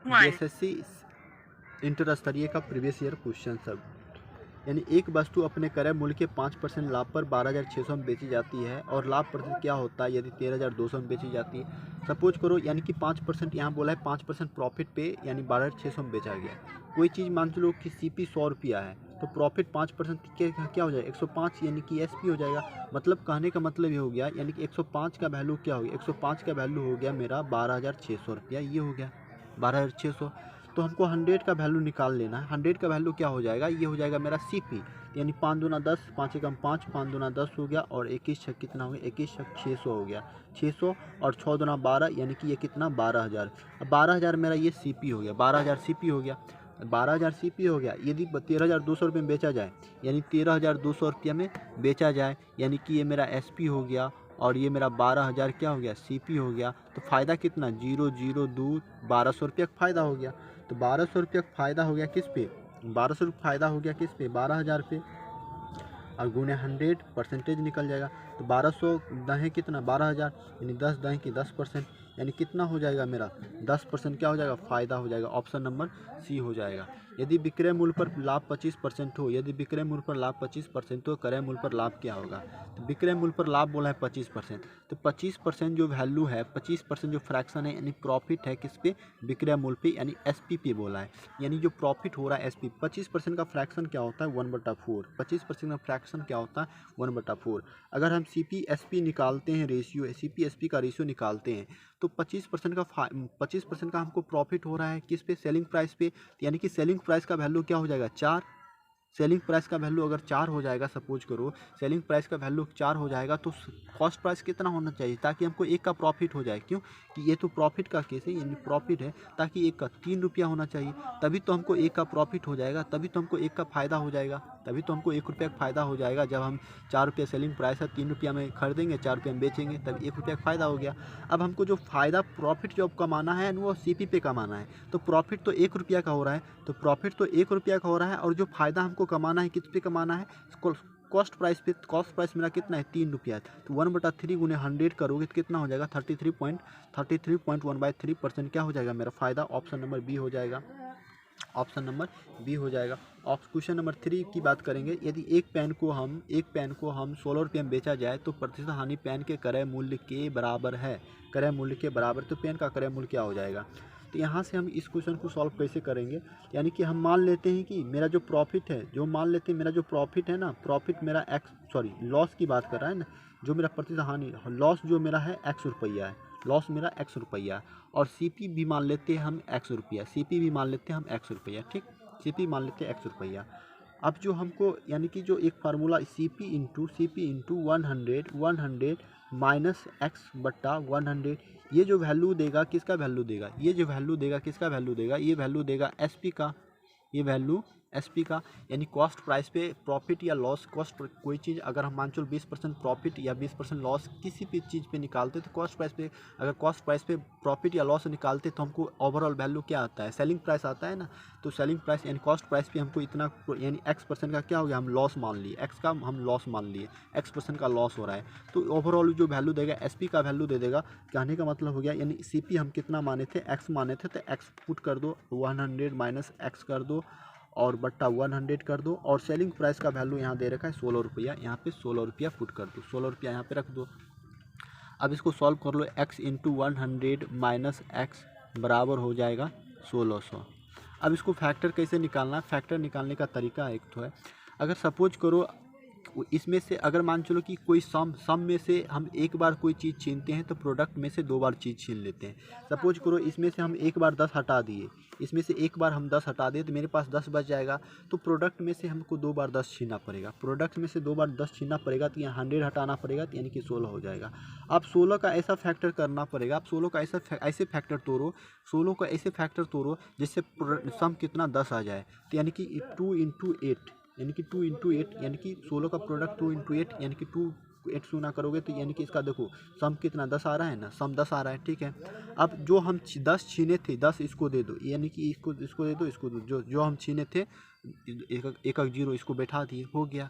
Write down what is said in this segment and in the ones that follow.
BSSC inter स्तरीय का previous year question सब। यानी एक वस्तु अपने क्रय मूल्य के 5% लाभ पर 12,600 में बेची जाती है और लाभ प्रतिशत क्या होता है यदि 13,200 में बेची जाती है। सपोज करो यानी कि 5% यहाँ बोला है 5% प्रॉफिट पे, यानी 12,600 में बेचा गया। कोई चीज़ मान लो कि सीपी 100 रुपया है तो प्रॉफिट 5% क्या हो जाएगा 105, यानी कि एसपी हो जाएगा। मतलब कहने का मतलब ये हो गया, यानी कि 105 का वैल्यू क्या हो गया, 105 का वैल्यू हो गया मेरा 12,600 रुपया, ये हो गया 12,600। तो हमको 100 का वैल्यू निकाल लेना है। 100 का वैल्यू क्या हो जाएगा, ये हो जाएगा मेरा सीपी, यानी 5 दूना 10, 5 एकम 5, 5 दूना 10 हो गया और 21 छक कितना हो गया, 21 छक 600 हो गया 600, और 6 दूना 12, यानी कि ये कितना 12,000। अब 12,000 मेरा ये सीपी हो गया, 12,000 सीपी हो गया, 12,000 सीपी हो गया। यदि 13,200 रुपये में बेचा जाए, यानी 13,200 रुपये में बेचा जाए, यानी कि ये मेरा एसपी हो गया और ये मेरा 12,000 क्या हो गया सीपी हो गया। तो फ़ायदा कितना 002 1200 रुपये का फ़ायदा हो गया। तो 1200 रुपये का फ़ायदा हो गया किस पे, 1200 रुपये फ़ायदा हो गया किस पे, 12,000 पे, और गुने 100 परसेंटेज निकल जाएगा। तो 1200 दहें कितना 12,000, यानी 10 दहें की 10%, यानी कितना हो जाएगा मेरा 10% क्या हो जाएगा फ़ायदा हो जाएगा। ऑप्शन नंबर सी हो जाएगा। यदि विक्रय मूल्य पर लाभ 25% हो, यदि विक्रय मूल्य पर लाभ 25% हो, क्रय मूल्य पर लाभ क्या होगा। तो विक्रय मूल्य पर लाभ बोला है 25%, तो 25% जो वैल्यू है, 25% जो फ्रैक्शन है, यानी प्रॉफिट है किस पे, विक्रय मूल्य पे, यानी एसपी पे बोला है। यानी जो प्रॉफिट हो रहा है एसपी, 25% का फ्रैक्शन क्या होता है 1/4, 25% का फ्रैक्शन क्या होता है 1/4। अगर हम सीपी एसपी निकालते हैं रेशियो, सीपी एसपी का रेशियो निकालते हैं तो 25% का हमको प्रॉफिट हो रहा है किस पे, सेलिंग प्राइस पे, यानी कि सेलिंग प्राइस का वैल्यू क्या हो जाएगा 4। सेलिंग प्राइस का वैल्यू अगर 4 हो जाएगा, सपोज करो सेलिंग प्राइस का वैल्यू 4 हो जाएगा, तो कॉस्ट प्राइस कितना होना चाहिए ताकि हमको एक का प्रॉफिट हो जाए। क्यों कि ये तो प्रॉफिट का केस है, यानी प्रॉफिट है, ताकि एक का 3 रुपया होना चाहिए, तभी तो हमको एक का प्रॉफिट हो जाएगा, तभी तो हमको एक का फ़ायदा हो जाएगा, तभी तो हमको 1 रुपया का फ़ायदा हो जाएगा। जब हम 4 रुपये सेलिंग प्राइस है, 3 रुपया में खरीदेंगे, 4 रुपये में बेचेंगे, तब 1 रुपया का फ़ायदा हो गया। अब हमको जो फ़ायदा प्रॉफिट जो कमाना है वो सीपी पे कमाना है, तो प्रॉफिट तो 1 रुपया का हो रहा है, तो प्रॉफिट तो 1 रुपया का हो रहा है, और जो फ़ायदा हमको कमाना है किस पे कमाना है, कॉस्ट प्राइस पे। कॉस्ट प्राइस मेरा कितना है 3 रुपया है, तो 1/3 गुने 100 करोगे तो कितना हो जाएगा 33.1/3% क्या हो जाएगा मेरा फ़ायदा। ऑप्शन नंबर बी हो जाएगा, ऑप्शन नंबर बी हो जाएगा। क्वेश्चन नंबर 3 की बात करेंगे। यदि एक पेन को हम 16 रुपये में बेचा जाए तो प्रतिशत हानि पेन के क्रय मूल्य के बराबर है, क्रय मूल्य के बराबर, तो पेन का क्रय मूल्य क्या हो जाएगा। तो यहाँ से हम इस क्वेश्चन को सॉल्व कैसे करेंगे, यानी कि हम मान लेते हैं कि मेरा जो प्रॉफिट है, जो मान लेते हैं मेरा जो प्रॉफिट है ना, प्रॉफिट मेरा लॉस की बात कर रहा है ना, जो मेरा प्रतिशत हानि लॉस जो मेरा है एक्स रुपया है, लॉस मेरा एक्स रुपया है, और सीपी भी मान लेते हैं हम एक्स रुपया, सीपी भी मान लेते हैं हम एक्स रुपया, ठीक, सीपी मान लेते हैं एक्स रुपया। अब जो हमको यानी कि जो एक formula CP into 100 minus x बट्टा 100, ये जो वैल्यू देगा किसका वैल्यू देगा, ये जो वैल्यू देगा किसका वैल्यू देगा, ये वैल्यू देगा एसपी का, ये वैल्यू एसपी का, यानी कॉस्ट प्राइस पे प्रॉफिट या लॉस, कोई चीज़ अगर हम मान चलो 20% प्रॉफिट या 20% लॉस किसी भी चीज़ पे निकालते तो कॉस्ट प्राइस पे, अगर कॉस्ट प्राइस पे प्रॉफिट या लॉस निकालते तो हमको ओवरऑल वैल्यू क्या आता है, सेलिंग प्राइस आता है ना। तो सेलिंग प्राइस यानी कॉस्ट प्राइस पे हमको इतना, यानी x% का क्या हो गया, हम लॉस मान लिए, एक्स का हम लॉस मान लिए, x% का लॉस हो रहा है, तो ओवरऑल जो वैल्यू देगा एसपी का वैल्यू दे देगा। कहने का मतलब हो गया, यानी सीपी हम कितना माने थे, एक्स माने थे, तो एक्स पुट कर दो, 100 माइनस एक्स कर दो और बट्टा 100 कर दो, और सेलिंग प्राइस का वैल्यू यहाँ दे रखा है 16 रुपया, यहाँ पे 16 रुपया पुट कर दो, 16 रुपया यहाँ पे रख दो। अब इसको सॉल्व कर लो, x इंटू 100 माइनस एक्स बराबर हो जाएगा 1600। अब इसको फैक्टर कैसे निकालना है, फैक्टर निकालने का तरीका एक तो है, अगर सपोज करो इसमें से अगर मान चलो कि कोई सम में से हम एक बार कोई चीज़ छीनते हैं तो प्रोडक्ट में से 2 बार चीज़ छीन लेते हैं। सपोज करो इसमें से हम एक बार 10 हटा दिए, इसमें से एक बार हम 10 हटा दिए तो मेरे पास 10 बच जाएगा, तो प्रोडक्ट में से हमको 2 बार 10 छीनना पड़ेगा, प्रोडक्ट में से 2 बार 10 छीनना पड़ेगा, तो यहाँ 100 हटाना पड़ेगा, तो यानी कि 16 हो जाएगा। अब 16 का ऐसा फैक्टर करना पड़ेगा, आप 16 का ऐसे फैक्टर तोड़ो, 16 का ऐसे फैक्टर तोड़ो जिससे सम कितना 10 आ जाए, तो यानी कि 2 इंटू 8, यानी कि 2 इंटू 8, यानी कि 16 का प्रोडक्ट 2 इंटू 8, यानी कि 2 8 गुना करोगे तो यानी कि इसका देखो सम कितना 10 आ रहा है ना, सम 10 आ रहा है, ठीक है। अब जो हम 10 छीने थे 10 इसको दे दो, यानी कि इसको दे दो, इसको दो, जो हम छीने थे एक एक जीरो इसको बैठा दिए, हो गया,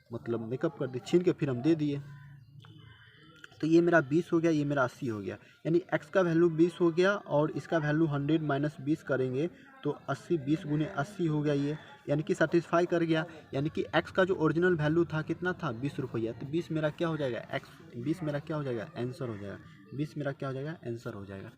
मतलब मेकअप कर दिए, छीन के फिर हम दे दिए। तो ये मेरा 20 हो गया, ये मेरा 80 हो गया। यानी x का वैल्यू 20 हो गया और इसका वैल्यू 100 माइनस 20 करेंगे तो 80, 20 गुने 80 हो गया ये, यानी कि सेटिस्फाई कर गया। यानी कि x का जो ओरिजिनल वैल्यू था कितना था, 20 रुपया। तो 20 मेरा क्या हो जाएगा, x 20 मेरा क्या हो जाएगा, आंसर हो जाएगा। 20 मेरा क्या हो जाएगा, आंसर हो जाएगा।